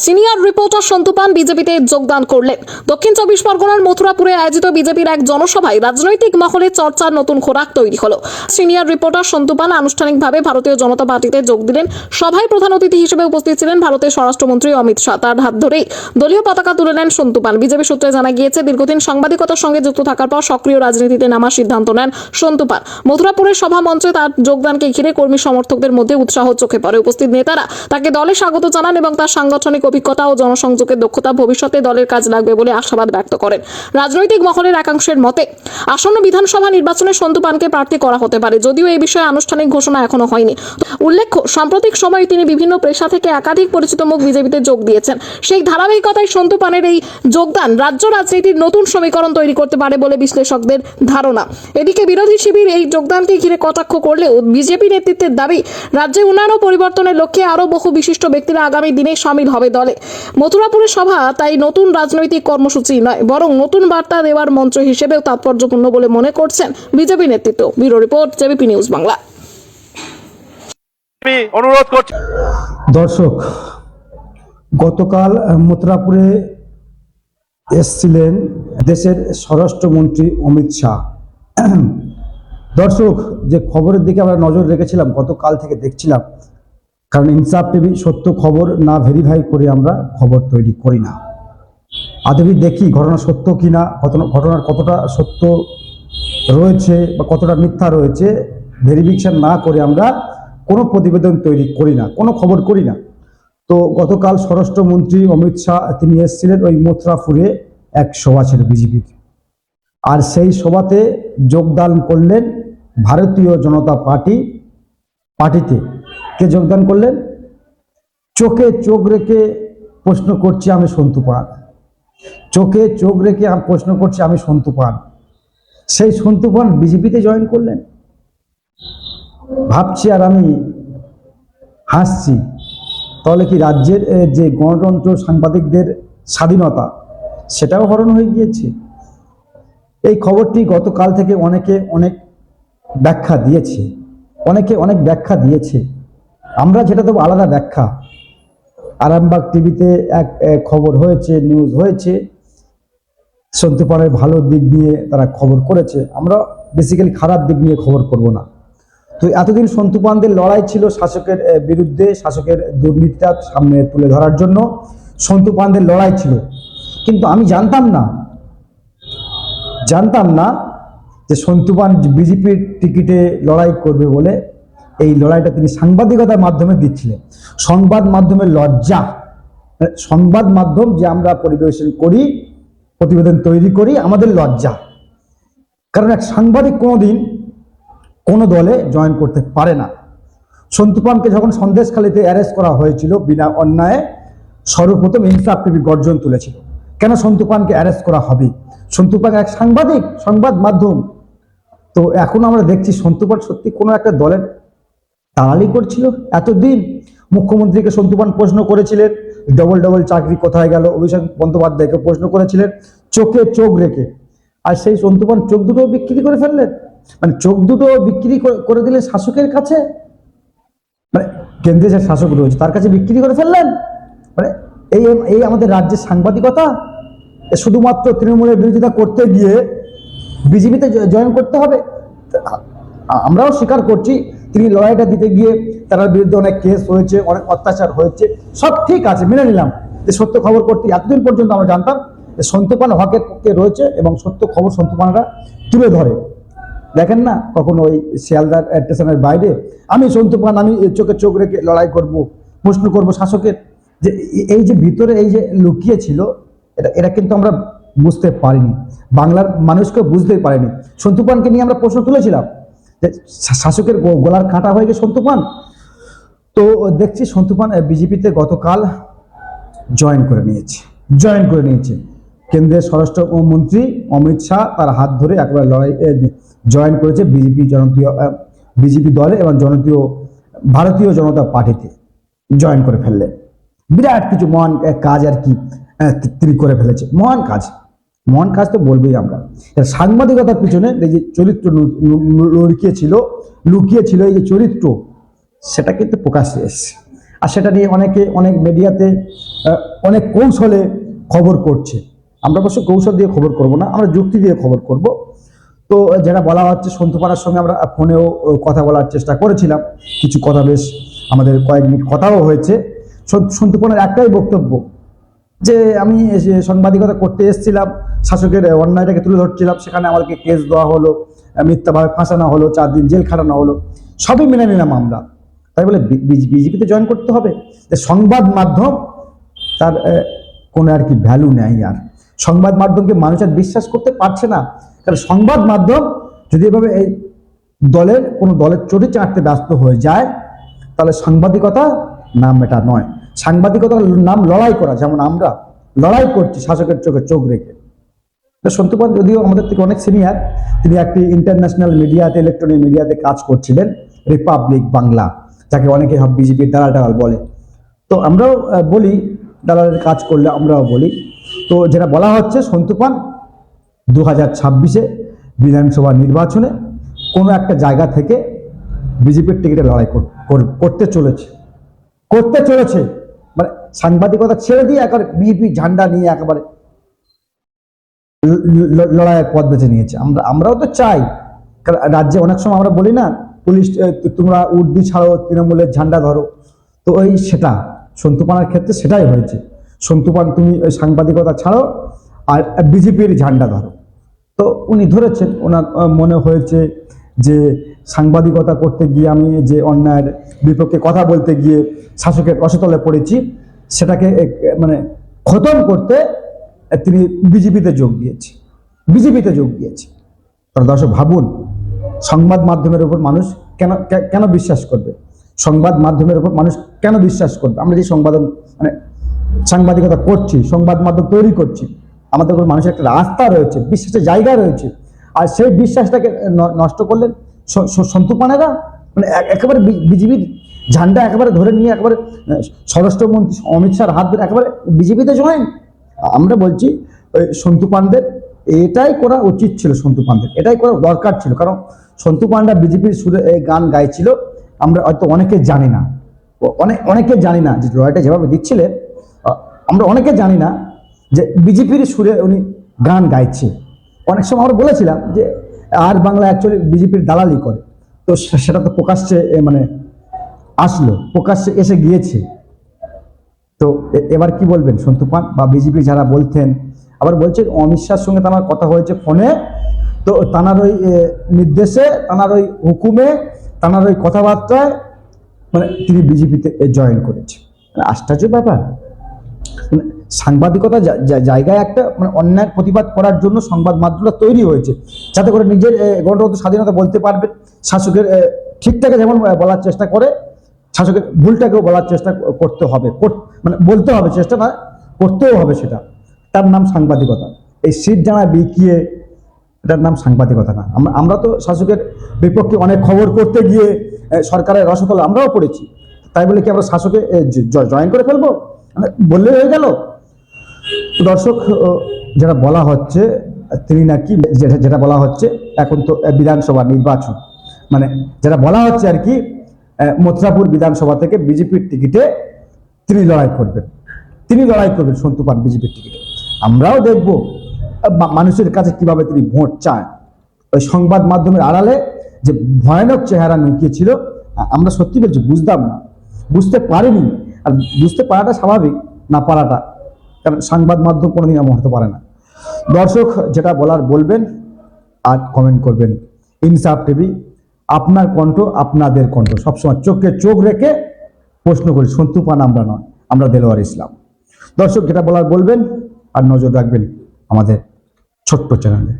Senior reporter Santu পান বিজেপিতে যোগদান করলেন। দক্ষিণ চব্বিশ পরগনার মথুরাপুরে আয়োজিত বিজেপির এক জনসভায় রাজনৈতিক মহলে চর্চার নতুন খোরাক তৈরি হলো। সিনিয়র রিপোর্টার সন্তু পান আনুষ্ঠানিকভাবে ভারতীয় জনতা পার্টিতে যোগ দিলেন। সভায় প্রধান অতিথি হিসেবে উপস্থিত ছিলেন ভারতের স্বরাষ্ট্রমন্ত্রী অমিত শাহ। তার হাত ধরেই দলীয় পতাকা তুলে নেন সন্তু পান। বিজেপি সূত্রে জানা গিয়েছে, দীর্ঘদিন সাংবাদিকতার সঙ্গে যুক্ত থাকার পর সক্রিয় রাজনীতিতে নামার সিদ্ধান্ত নেন সন্তু পান। মথুরাপুরের সভা মঞ্চে তার যোগদানকে ঘিরে কর্মী সমর্থকদের মধ্যে উৎসাহ চোখে পড়ে। উপস্থিত নেতারা তাকে দলে স্বাগত জানান এবং তার সাংগঠনিক অভিজ্ঞতা ও জনসংযোগের দক্ষতা ভবিষ্যতে দলের কাজ লাগবে বলে আশাবাদ ব্যক্ত করেন। রাজনৈতিক মহলের একাংশের মতে আসন্ন বিধানসভা নির্বাচনে সন্তু পানকে প্রার্থী করা হতে পারে, যদিও এই বিষয়ে আনুষ্ঠানিক ঘোষণা এখনো হয়নি। উল্লেখ্য, সাম্প্রতিক সময়ে তিনি বিভিন্ন পেশা থেকে একাধিক পরিচিত মুখ বিজেপিতে যোগ দিয়েছেন। সেই ধারাবাহিকতায় সন্তু পানের এই যোগদান রাজ্য রাজনীতির নতুন সমীকরণ তৈরি করতে পারে বলে বিশ্লেষকদের ধারণা। এদিকে বিরোধী শিবির এই যোগদানকে ঘিরে কটাক্ষ করলেও বিজেপি নেতৃত্বের দাবি, রাজ্যে উন্নয়ন ও পরিবর্তনের লক্ষ্যে আরও বহু বিশিষ্ট ব্যক্তিরা আগামী দিনে সামিল হবে দলে। মথুরাপুরের সভা তাই নতুন রাজনৈতিক কর্মসূচি নয়, বরং নতুন বার্তা দেওয়ার মঞ্চ হিসেবেও তাৎপর্যপূর্ণ বলে মনে করছেন বিজেপি নেতৃত্ব। Bureau report, JBP news Bangla. অনুরোধ করছি দর্শক, গতকাল মথুরাপুরে এসেছিলেন দেশের স্বরাষ্ট্রমন্ত্রী অমিত শাহ। দর্শক, যে খবরের দিকে আমরা নজর রেখেছিলাম গতকাল থেকে দেখছিলাম, কারণ ইনসাফ টিভি সত্য খবর না ভেরিফাই করে আমরা খবর তৈরি করি না। আদবি দেখি ঘটনা সত্য কিনা, ঘটনার কতটা সত্য রয়েছে বা কতটা মিথ্যা রয়েছে, ভেরিফিকেশন না করে আমরা কোনো প্রতিবেদন তৈরি করি না, কোনো খবর করি না। তো গতকাল স্বরাষ্ট্রমন্ত্রী অমিত শাহ তিনি এসেছিলেন ওই মথুরাপুরে এক সভা ছিল বিজেপির, আর সেই সভাতে যোগদান করলেন ভারতীয় জনতা পার্টিতে। কে যোগদান করলেন? চোখে চোখ রেখে প্রশ্ন করছি আমি সন্তু পান, চোখে চোখ রেখে প্রশ্ন করছি আমি সন্তু পান। সেই সন্তু পান বিজেপিতে জয়েন করলেন। ভাবছি আর আমি হাসছি, তাহলে কি রাজ্যের যে গণতন্ত্র, সাংবাদিকদের স্বাধীনতা, সেটাও হরণ হয়ে গিয়েছে? এই খবরটি গতকাল থেকে অনেকে অনেক ব্যাখ্যা দিয়েছে, আমরা যেটা দেবো আলাদা ব্যাখ্যা। আরামবাগ টিভিতে এক খবর হয়েছে, নিউজ হয়েছে, সন্তু পানের ভালো দিক নিয়ে তারা খবর করেছে। আমরা বেসিক্যালি খারাপ দিক নিয়ে খবর করব না। তো এতদিন সন্তু পানদের লড়াই ছিল শাসকের বিরুদ্ধে, শাসকের দুর্নীতিটা সামনে তুলে ধরার জন্য সন্তু পানদের লড়াই ছিল। কিন্তু আমি জানতাম না যে সন্তু পান বিজেপির টিকিটে লড়াই করবে বলে। এই লড়াইটা তিনি সাংবাদিকতার মাধ্যমে দিচ্ছিলেন। সংবাদ মাধ্যমের লজ্জা, সংবাদ মাধ্যম যে আমরা পরিবেশন করি, প্রতিবেদন তৈরি করি, আমাদের লজ্জা। কারণ এক সাংবাদিক কোনোদিন কোনো দলে জয়েন করতে পারে না। সন্তু পানকে যখন সন্দেশখালীতে অ্যারেস্ট করা হয়েছিল বিনা অন্যায়ে, সর্বপ্রথম ইনসাফ টিভি গর্জন তুলেছিল, কেন সন্তু পানকে অ্যারেস্ট করা হবে? সন্তু পান এক সাংবাদিক, সংবাদ মাধ্যম। তো এখন আমরা দেখছি সন্তু পান সত্যি কোনো একটা দলের দালালি করছিল। এতদিন মুখ্যমন্ত্রীকে সন্তু পান প্রশ্ন করেছিলেন, ডবল চাকরি কোথায় গেল, অভিষেক বন্দ্যোপাধ্যায়কে প্রশ্ন করেছিলেন চোখে চোখ রেখে। আর সেই সন্তু পান চোখ দুটো বিক্রি করে ফেললেন, মানে চোখ দুটো বিক্রি করে দিলেন শাসকের কাছে, মানে কেন্দ্রে যে শাসক রয়েছে তার কাছে বিক্রি করে ফেললেন। মানে এই আমাদের রাজ্যের সাংবাদিকতা। শুধুমাত্র তৃণমূলের বিরোধিতা করতে গিয়ে বিজেপিতে জয়েন করতে হবে? আমরাও স্বীকার করছি তিনি লড়াইটা দিতে গিয়ে তার বিরুদ্ধে অনেক কেস হয়েছে, অনেক অত্যাচার হয়েছে, সব ঠিক আছে, মেনে নিলাম। যে সত্য খবর করতে এতদিন পর্যন্ত আমরা জানতাম যে সন্তু পান হকের পক্ষে রয়েছে এবং সত্য খবর সন্তু পানরা তুলে ধরে। দেখেন না, কখন ওই শিয়ালদা স্টেশনের বাইরে আমি সন্তু পান, আমি চোখে চোখ রেখে লড়াই করব, প্রশ্ন করব শাসকের। যে এই যে ভিতরে এই যে লুকিয়ে ছিল, এটা কিন্তু আমরা বুঝতে পারিনি, বাংলার মানুষকে বুঝতেই পারিনি। সন্তু পানকে নিয়ে আমরা প্রশ্ন তুলেছিলাম যে শাসকের গলার কাঁটা হয়ে গেছে সন্তু পান। তো দেখছি সন্তু পান বিজেপিতে গতকাল জয়েন করে নিয়েছে। কেন্দ্রের স্বরাষ্ট্রমন্ত্রী অমিত শাহ তার হাত ধরে একবার লড়াই জয়েন করেছে বিজেপি দলে এবং জনপ্রিয় ভারতীয় জনতা পার্টিতে জয়েন করে ফেললেন। বিরাট কিছু মহান কাজ আর কি তিনি করে ফেলেছে, মহান কাজ তো বলবেই আমরা। সাংবাদিকতার পিছনে এই যে চরিত্র লুকিয়ে ছিল, এই যে চরিত্র, সেটা কিন্তু প্রকাশ্যে এসছে। আর সেটা নিয়ে অনেক মিডিয়াতে অনেক কৌশলে খবর করছে। আমরা অবশ্য কৌশল দিয়ে খবর করব না, আমরা যুক্তি দিয়ে খবর করব। তো যেটা বলা হচ্ছে, সন্তুপাড়ার সঙ্গে আমরা ফোনেও কথা বলার চেষ্টা করেছিলাম, কিছু কথা বেশ আমাদের কয়েক মিনিট কথাও হয়েছে। সন্তুপাড়ার একটাই বক্তব্য যে আমি সাংবাদিকতা করতে এসেছিলাম, শাসকের অন্যায়টাকে তুলে ধরছিলাম, সেখানে আমাদেরকে কেস দেওয়া হলো, মিথ্যাভাবে ফাঁসানো হলো, 4 দিন জেল খাটানো হলো, সবই মেনে নিলাম আমরা। তাই বলে বিজেপিতে জয়েন করতে হবে? যে সংবাদ মাধ্যম তার কোনো আর কি ভ্যালু নেই। আর সংবাদ মাধ্যমকে মানুষ আর বিশ্বাস করতে পারছে না, কারণ সংবাদ মাধ্যম যদি এভাবে এই কোনো দলের চটি চাটতে ব্যস্ত হয়ে যায়, তাহলে সাংবাদিকতা নাম এটা নয়। সাংবাদিকতার নাম লড়াই করা, যেমন আমরা লড়াই করছি শাসকের চোখে চোখ রেখে। সন্তুপান যদিও আমাদের থেকে অনেক সিনিয়র, তিনি একটি ইন্টারন্যাশনাল মিডিয়াতে, ইলেকট্রনিক মিডিয়াতে কাজ করছিলেন, রিপাবলিক বাংলা, যাকে অনেকে বিজেপির দালাল বলে। তো আমরাও বলি, দালালের কাজ করলে আমরাও বলি। তো যেটা বলা হচ্ছে, সন্তুপান 2026-এ বিধানসভা নির্বাচনে কোনো একটা জায়গা থেকে বিজেপির টিকিটে লড়াই করতে চলেছে। মানে সাংবাদিকতা ছেড়ে দিয়ে একেবারে বিজেপি ঝান্ডা নিয়ে একেবারে লড়াইয়ের পথ বেছে নিয়েছে। আমরাও তো চাই, কারণ রাজ্যে অনেক সময় আমরা বলি না, পুলিশ তোমরা উর্দি ছাড়ো, তৃণমূলের ঝান্ডা ধরো। তো সেটা সন্তুপানের ক্ষেত্রে সেটাই হয়েছে। সন্তুপান, তুমি ওই সাংবাদিকতা ছাড়ো আর বিজেপির ঝান্ডা ধরো। তো উনি ধরেছেন, ওনার মনে হয়েছে যে সাংবাদিকতা করতে গিয়ে আমি যে অন্যায়ের বিপক্ষে কথা বলতে গিয়ে শাসকের রসতলে পড়েছি, সেটাকে মানে খতম করতে তিনি বিজেপিতে যোগ দিয়েছে। তাহলে দর্শক ভাবুন, সংবাদ মাধ্যমের উপর মানুষ কেন বিশ্বাস করবে? সংবাদ মাধ্যমের উপর মানুষ কেন বিশ্বাস করবে? আমরা যে সাংবাদিকতা করছি, সংবাদ মাধ্যম তৈরি করছি, আমাদের উপর মানুষের একটা আস্থা রয়েছে, বিশ্বাসের জায়গা রয়েছে, আর সেই বিশ্বাসটাকে নষ্ট করলেন সন্তুপানেরা। মানে একেবারে বিজেপির ঝান্ডা একেবারে ধরে নিয়ে একেবারে স্বরাষ্ট্রমন্ত্রী অমিত শাহর হাত ধরে একেবারে বিজেপিতে জয়েন। আমরা বলছি সন্তুপানদের এটাই করা উচিত ছিল, সন্তুপানদের এটাই করা দরকার ছিল। কারণ সন্তুপানরা বিজেপির সুরে গান গাইছিল, আমরা হয়তো অনেকে জানি না যে লড়াইটা যেভাবে দিচ্ছিলেন, আমরা অনেকে জানি না যে বিজেপির সুরে উনি গান গাইছে। অনেক সময় আমরা বলেছিলাম যে আর বাংলা অ্যাকচুয়ালি বিজেপির দালালি করে। তো সেটা তো প্রকাশ্যে প্রকাশ্যে এসে গিয়েছে। তো এবার কি বলবেন সন্তুপান বা বিজেপি যারা বলতেন? আবার বলছে অমিত শাহর সঙ্গে তার কথা হয়েছে ফোনে, তো তানার ওই নির্দেশে, তানার ওই হুকুমে, তানার ওই কথাবার্তায় তিনি বিজেপিতে জয়েন করেছে। আশ্চর্য ব্যাপার। সাংবাদিকতা জায়গায় একটা অন্যায় প্রতিবাদ করার জন্য সংবাদ মাধ্যমটা তৈরি হয়েছে, যাতে করে নিজের গণতন্ত্র স্বাধীনতা বলতে পারবে। শাসকের ঠিকটাকে যেমন বলার চেষ্টা করে, শাসকের ভুলটাকেও বলার চেষ্টা করতে হবে, বলতে হবে, চেষ্টা না করতেও হবে। সেটা তার নাম সাংবাদিকতা। এই সিট জানা বিকিয়ে এটার নাম সাংবাদিকতা না। আমরা তো শাসকের বিপক্ষে অনেক খবর করতে গিয়ে সরকারের রসতলে আমরাও পড়েছি। তাই বলে কি আমরা শাসকে জয়েন করে ফেলবো? বললে হয়ে গেল? দর্শক, যেটা বলা হচ্ছে, তিনি নাকি যেটা বলা হচ্ছে, এখন তো বিধানসভা নির্বাচন, যেটা বলা হচ্ছে আর কি, মথুরাপুর বিধানসভা থেকে বিজেপির টিকিটে তিনি লড়াই করবেন সন্তুপান বিজেপির টিকিটে। আমরাও দেখব মানুষের কাছে কিভাবে তিনি ভোট চান। ওই সংবাদ মাধ্যমের আড়ালে যে ভয়ানক চেহারা লুকিয়েছিল, আমরা সত্যি বলছি বুঝতে পারিনি। আর বুঝতে পারাটা স্বাভাবিক, না পারাটা, কারণ সংবাদ মাধ্যম কোনোদিন এমন হতে পারে না। দর্শক, যেটা বলার বলবেন আর কমেন্ট করবেন। ইনসাফ টিভি, আপনার কণ্ঠ, আপনাদের কণ্ঠ, সবসময় চোখে চোখ রেখে প্রশ্ন করি। সন্তুপান আমরা নয়, আমরা দেলোয়ার ইসলাম। দর্শক, যেটা বলার বলবেন আর নজর রাখবেন আমাদের ছোট্ট চ্যানেলে।